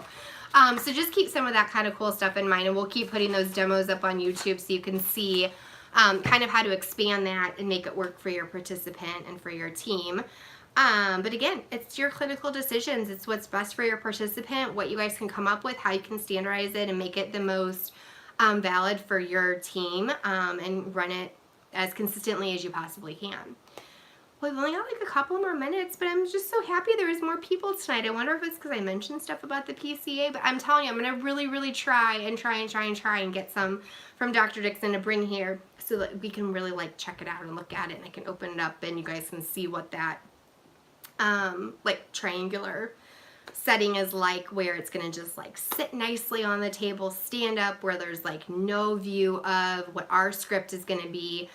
So just keep some of that kind of cool stuff in mind, and we'll keep putting those demos up on YouTube so you can see kind of how to expand that and make it work for your participant and for your team. But again, it's your clinical decisions. It's what's best for your participant, what you guys can come up with, how you can standardize it and make it the most valid for your team and run it as consistently as you possibly can. Well, we've only got like a couple more minutes, but I'm just so happy there was more people tonight. I wonder if it's because I mentioned stuff about the PCA, but I'm telling you, I'm going to really, really try and get some from Dr. Dixon to bring here so that we can really like check it out and look at it, and I can open it up and you guys can see what that like triangular setting is like, where it's gonna just like sit nicely on the table, stand up, where there's like no view of what our script is gonna be.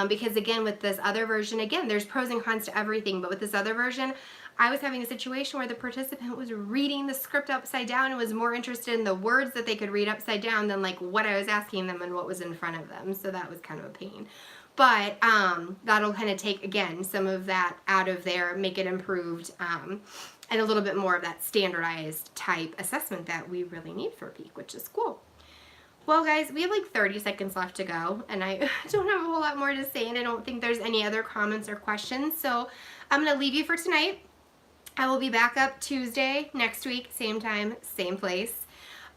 Because again, with this other version, again, there's pros and cons to everything, but with this other version, I was having a situation where the participant was reading the script upside down and was more interested in the words that they could read upside down than like what I was asking them and what was in front of them. So that was kind of a pain. But that'll kind of take, again, some of that out of there, make it improved, and a little bit more of that standardized type assessment that we really need for PEAK, which is cool. Well, guys, we have like 30 seconds left to go, and I don't have a whole lot more to say, and I don't think there's any other comments or questions. So I'm going to leave you for tonight. I will be back up Tuesday next week, same time, same place.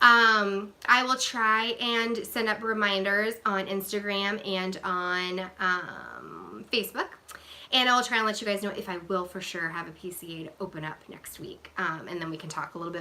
I will try and send up reminders on Instagram and on Facebook. And I'll try and let you guys know if I will for sure have a PCA to open up next week. And then we can talk a little bit